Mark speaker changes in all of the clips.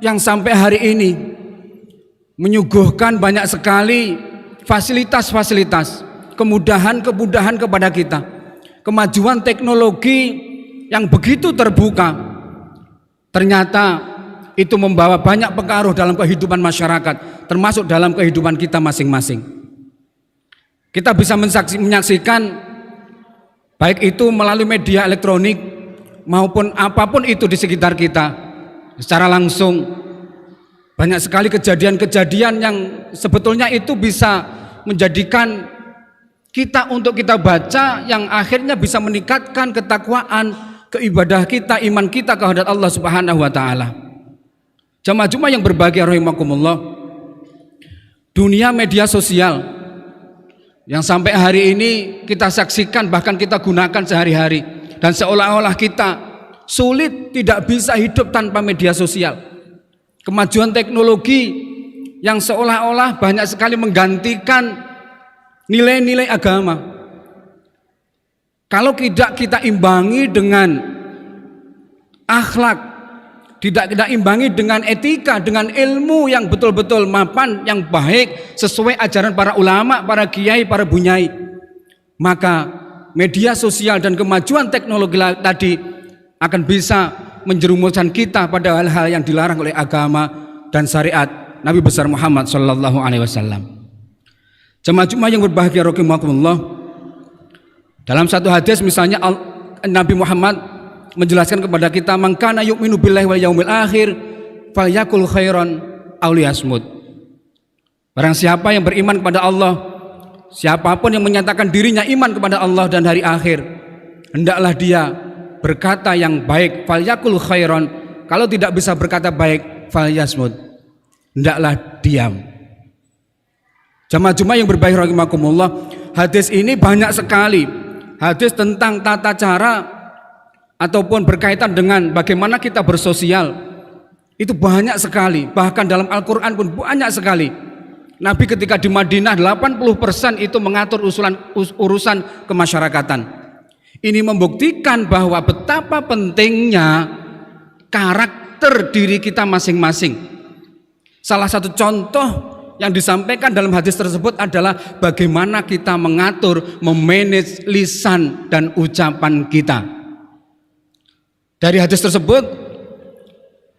Speaker 1: yang sampai hari ini menyuguhkan banyak sekali fasilitas-fasilitas, kemudahan-kemudahan kepada kita, kemajuan teknologi yang begitu terbuka, ternyata itu membawa banyak pengaruh dalam kehidupan masyarakat, termasuk dalam kehidupan kita masing-masing. Kita bisa menyaksikan baik itu melalui media elektronik maupun apapun itu di sekitar kita secara langsung. Banyak sekali kejadian-kejadian yang sebetulnya itu bisa menjadikan kita untuk kita baca, yang akhirnya bisa meningkatkan ketakwaan, keibadah kita, iman kita kehadrat Allah Subhanahu wa taala. Jamaah-jamaah yang berbahagia rahimakumullah, dunia media sosial yang sampai hari ini kita saksikan, bahkan kita gunakan sehari-hari, dan seolah-olah kita sulit tidak bisa hidup tanpa media sosial. Kemajuan teknologi yang seolah-olah banyak sekali menggantikan nilai-nilai agama. Kalau tidak kita imbangi dengan akhlak, tidak kita imbangi dengan etika, dengan ilmu yang betul-betul mapan, yang baik, sesuai ajaran para ulama, para kiai, para bunyai, maka media sosial dan kemajuan teknologi tadi akan bisa menjerumuskan kita pada hal-hal yang dilarang oleh agama dan syariat Nabi besar Muhammad sallallahu alaihi wasallam. Jemaah-jemaah yang berbahagia rahimakumullah, dalam satu hadis misalnya Nabi Muhammad menjelaskan kepada kita, man kana yu'minu billahi wal yaumil akhir falyakul khairan aw liyasmut. Barang siapa yang beriman kepada Allah, siapapun yang menyatakan dirinya iman kepada Allah dan hari akhir, hendaklah dia berkata yang baik, falyakul khairan. Kalau tidak bisa berkata baik, falyasmut, hendaklah diam. Jamaah-jamaah yang berbahagia rahimakumullah, hadis ini banyak sekali hadis tentang tata cara ataupun berkaitan dengan bagaimana kita bersosial. Itu banyak sekali, bahkan dalam Al-Quran pun banyak sekali. Nabi ketika di Madinah 80% itu mengatur urusan kemasyarakatan. Ini membuktikan bahwa betapa pentingnya karakter diri kita masing-masing. Salah satu contoh yang disampaikan dalam hadis tersebut adalah bagaimana kita mengatur, memanage lisan dan ucapan kita. Dari hadis tersebut,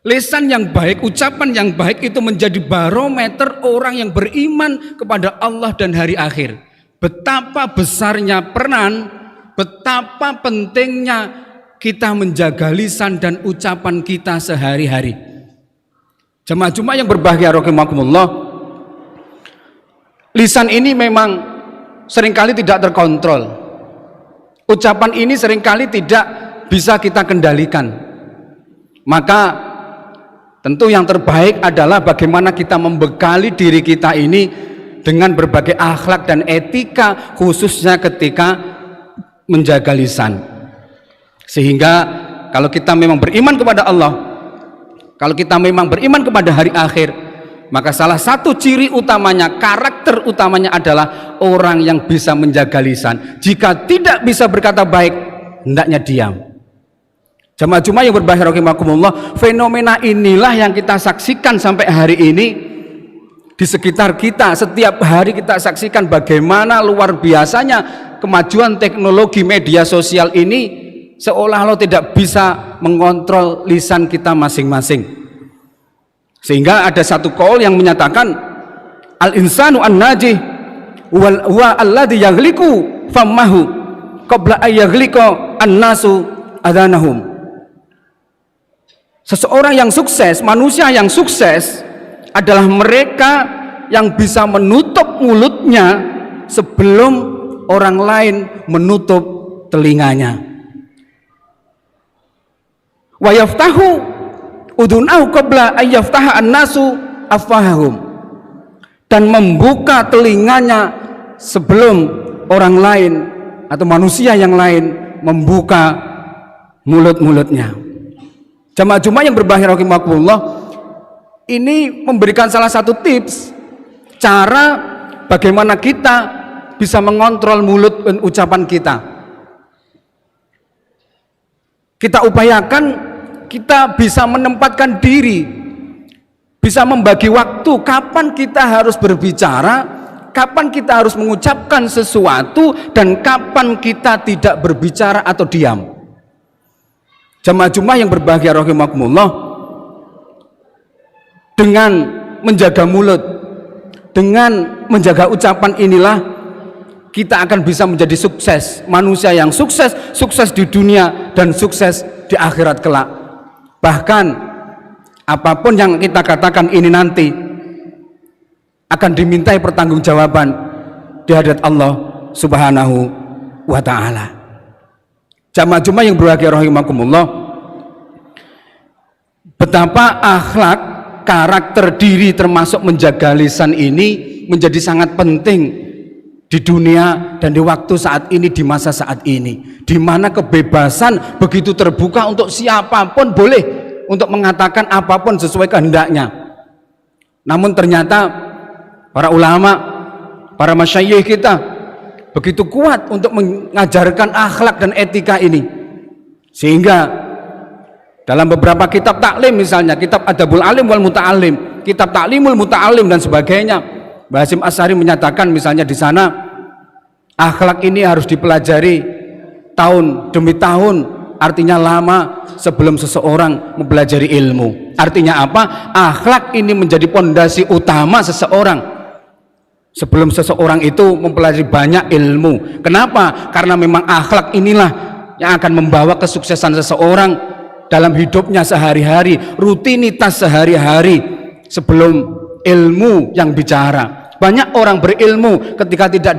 Speaker 1: lisan yang baik, ucapan yang baik itu menjadi barometer orang yang beriman kepada Allah dan hari akhir. Betapa besarnya peran, betapa pentingnya kita menjaga lisan dan ucapan kita sehari-hari. Jemaah-jemaah yang berbahagia rahimakumullah, lisan ini memang seringkali tidak terkontrol. Ucapan ini seringkali tidak bisa kita kendalikan. Maka tentu yang terbaik adalah bagaimana kita membekali diri kita ini dengan berbagai akhlak dan etika, khususnya ketika menjaga lisan. Sehingga kalau kita memang beriman kepada Allah, kalau kita memang beriman kepada hari akhir, maka salah satu ciri utamanya, karakter utamanya adalah orang yang bisa menjaga lisan. Jika tidak bisa berkata baik, hendaknya diam. Jemaah-jemaah yang berbahagia rahimakumullah, fenomena inilah yang kita saksikan sampai hari ini di sekitar kita. Setiap hari kita saksikan bagaimana luar biasanya kemajuan teknologi media sosial ini, seolah-olah tidak bisa mengontrol lisan kita masing-masing. Sehingga ada satu qaul yang menyatakan al-insanu an-najih wa alladhi yaghliqu famahu qabla ay yaghliqa an-nasu adhanahum. Seseorang yang sukses, manusia yang sukses adalah mereka yang bisa menutup mulutnya sebelum orang lain menutup telinganya. Wa yaftahu udunahu qabla ay yaftaha an-nasu afwahahum, dan membuka telinganya sebelum orang lain atau manusia yang lain membuka mulut-mulutnya. Jamaah-jamaah yang berbahagia rahimakumullah, ini memberikan salah satu tips cara bagaimana kita bisa mengontrol mulut dan ucapan kita. Kita upayakan kita bisa menempatkan diri bisa membagi waktu kapan kita harus berbicara, kapan kita harus mengucapkan sesuatu, dan kapan kita tidak berbicara atau diam. Jamaah Jumat yang berbahagia rahimakumullah, dengan menjaga mulut, dengan menjaga ucapan inilah kita akan bisa menjadi sukses, manusia yang sukses, sukses di dunia dan sukses di akhirat kelak. Bahkan apapun yang kita katakan ini nanti akan dimintai pertanggungjawaban di hadapan Allah Subhanahu wa ta'ala. Jamaah Jumat yang berbahagia rahimakumullah, betapa akhlak, karakter diri termasuk menjaga lisan ini menjadi sangat penting di dunia dan di waktu saat ini, di masa saat ini, di mana kebebasan begitu terbuka untuk siapapun boleh untuk mengatakan apapun sesuai kehendaknya. Namun ternyata para ulama, para masyayikh kita begitu kuat untuk mengajarkan akhlak dan etika ini, sehingga dalam beberapa kitab taklim, misalnya kitab Adabul Alim wal Muta'alim, kitab Taklimul Muta'alim dan sebagainya, Mbah Hasyim Asy'ari menyatakan misalnya di sana akhlak ini harus dipelajari tahun demi tahun, artinya lama sebelum seseorang mempelajari ilmu. Artinya apa? Akhlak ini menjadi pondasi utama seseorang sebelum seseorang itu mempelajari banyak ilmu. Kenapa? Karena memang akhlak inilah yang akan membawa kesuksesan seseorang dalam hidupnya sehari-hari, rutinitas sehari-hari sebelum ilmu yang bicara. Banyak orang berilmu ketika tidak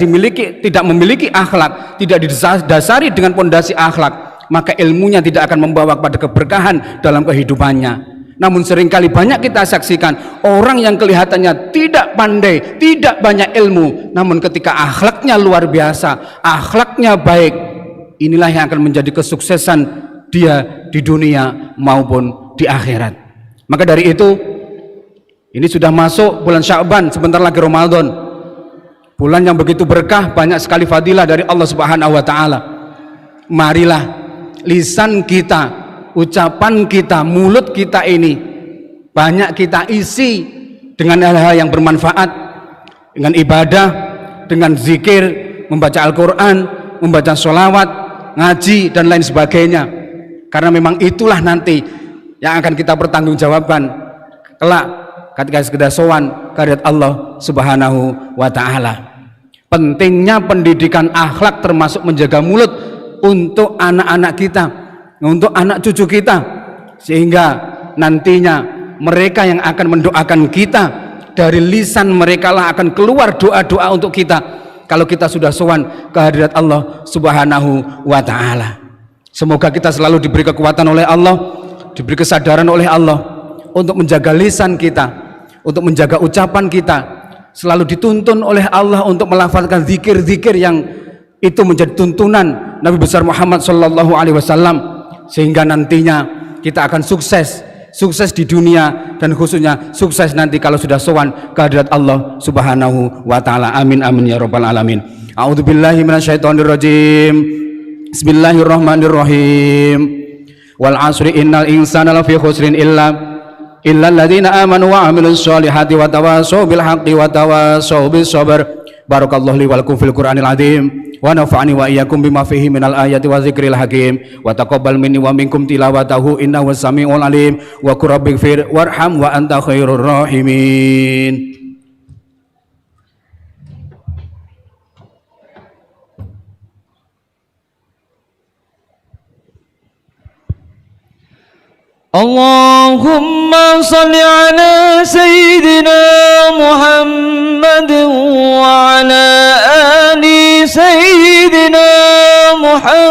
Speaker 1: memiliki akhlak, tidak didasari dengan pondasi akhlak, maka ilmunya tidak akan membawa kepada keberkahan dalam kehidupannya. Namun seringkali banyak kita saksikan orang yang kelihatannya tidak pandai, tidak banyak ilmu, namun ketika akhlaknya luar biasa, akhlaknya baik, inilah yang akan menjadi kesuksesan dia di dunia maupun di akhirat. Maka dari itu, ini sudah masuk bulan Sya'ban, sebentar lagi Ramadan, bulan yang begitu berkah, banyak sekali fadilah dari Allah Subhanahu wa ta'ala. Marilah lisan kita, ucapan kita, mulut kita ini banyak kita isi dengan hal-hal yang bermanfaat, dengan ibadah, dengan zikir, membaca Al-Quran, membaca sholawat, ngaji dan lain sebagainya. Karena memang itulah nanti yang akan kita pertanggungjawabkan kelak ketika sekedar sowan kehadirat Allah Subhanahu wa ta'ala. Pentingnya pendidikan akhlak termasuk menjaga mulut untuk anak-anak kita, untuk anak cucu kita, sehingga nantinya mereka yang akan mendoakan kita, dari lisan mereka lah akan keluar doa-doa untuk kita kalau kita sudah sowan kehadirat Allah Subhanahu wa ta'ala. Semoga kita selalu diberi kekuatan oleh Allah, diberi kesadaran oleh Allah untuk menjaga lisan kita, untuk menjaga ucapan kita, selalu dituntun oleh Allah untuk melafalkan zikir-zikir yang itu menjadi tuntunan Nabi besar Muhammad sallallahu alaihi wasallam, sehingga nantinya kita akan sukses di dunia dan khususnya sukses nanti kalau sudah sowan kehadirat Allah Subhanahu wa ta'ala. Amin amin ya rabbal alamin. A'udzubillahi minasyaitonirrajim. Bismillahirrahmanirrahim. Wal 'asri innal insana lafi khusrin illa alladziina aamanu wa 'amilus shalihati wa tawashaw bil haqqi wa tawashaw bis sabr. Barakallahu li wa lakum fil Qur'anil 'azim wa nafa'ani wa iyyakum bima fihi minal ayati wa dzikril hakim wa taqabbal minni wa minkum tilawatahu innahu was-sami'ul 'alim wa qur rabbighfir warham wa anta khairur rahimin.
Speaker 2: Allahumma salli ala Sayyidina Muhammad wa ala ali Sayyidina Muhammad.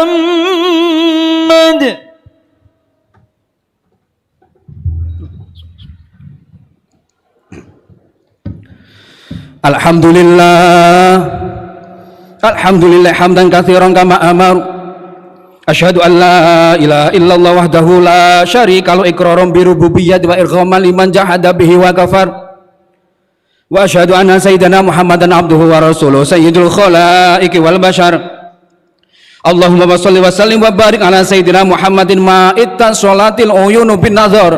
Speaker 1: Alhamdulillah hamdan katsiran kama amar. Asyhadu an la ilaha illallah wahdahu la syarika lahu iqraran bi rububiyyati wa irghaman liman jahada bihi wa kafar. Wa asyhadu anna sayyidana Muhammadan abduhu wa rasuluhu sayyidul khalaiqi wal bashar. Allahumma shalli wa sallim wa barik ala sayyidina Muhammadin ma'itta sholatil uyunu bin nazar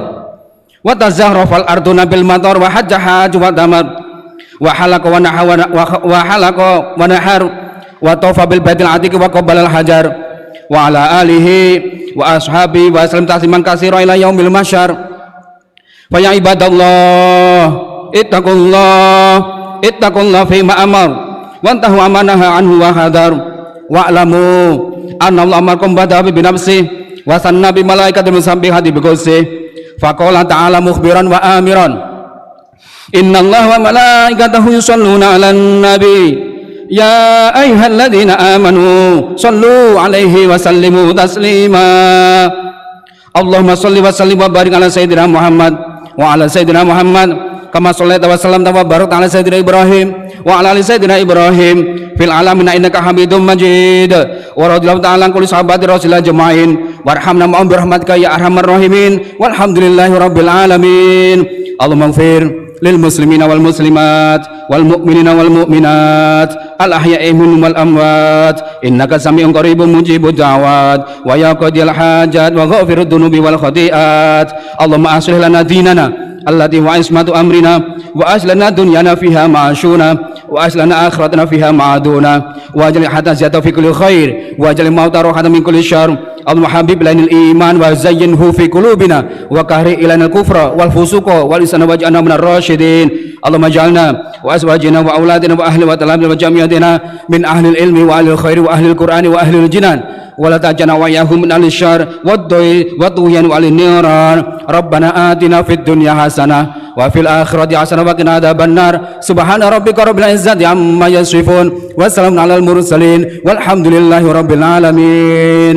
Speaker 1: wa wa tazahrafal arduna bil matar wa hajjaha wa damar wa halaka wa nahar wa tawfa bil baitil atiq wa qabbala al hajar wa ala alihi wa ashabi wa sallam tasliman katsira ila yaumil mahsyar. Fa ya ibadallah ittaqullah fi ma amar wa antahu amanaha anhu wa hadar wa alamu anna Allah amarkum badabi bi nafsi wa sanna bi malaikatil musabbihati bi qudsi. Fa qala ta'ala mukhbiran wa amiran, inna Allah wa malaikatahu yusalluna 'alan nabi ya ayyuhalladzina amanu sallu 'alaihi wa sallimu taslima. Allahumma salli wa sallim wa barik ala sayyidina Muhammad wa ala sayyidina Muhammad kama shallaita wa sallamta wa barakta ala sayyidina Ibrahim wa ala ali sayyidina Ibrahim fil alamin innaka Hamidum Majid. Wa radhiyallahu ta'ala an kulli sahabati Rasulillah jama'in warhamna ma'hum bi rahmatika ya arhamar rahimin walhamdulillahi rabbil alamin. Allahumma ighfir lil muslimina wal muslimat wal mu'minina wal mu'minat al ahya'i minhum wal amwat innaka sami'un qaribun mujibud da'wat wa ya qadiyal hajat wa ghafirud dunubi wal khati'at. Allahumma aslih lana dinana allati wa ismatu amrina wa aslana dunyana fiha ma'ashuna wa aslana akhiratana fiha ma'aduna wa ajal hatta ziyata fi kulli khair wa ajal mauta rohatan min kulli syarr. Allahumma habib lanil iman wa zayyinhu fi qulubina wa kahri ilanal kufra wal fusuqa wal isana waj'alna minar rasyidin. Allahumma ij'alna wa azwajina wa auladina wa ahli wa talabina wa jami'atina min ahli ilmi wa ahli khairi wa ahli qur'ani wa ahli jinan wa la tajana wa yahum min ahli syarr wad-doi wa tuyan wa ahli niran. Rabbana atina fid dunya hasanah wa fil akhirati hasanah wa qina adzabannar. Subhana rabbika rabbil izzati amma yasifun wa salamun alal mursalin walhamdulillahi rabbil alamin.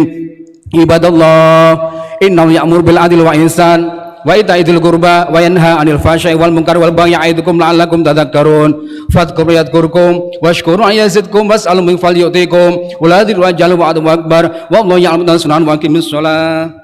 Speaker 1: Ibadallah innahu ya'muru bil adli wa ihsan wa ita'idzil qurba wa yanha 'anil fahsya'i wal munkari wal baghi ya'idukum la'allakum tadhakkarun. Fadhkuru yadhkurkum washkuru yazidkum was'alu min falyu'tikum wa la tadru ajalu wa akbar wallahu ya'lamu sunan wa aqimis shalah.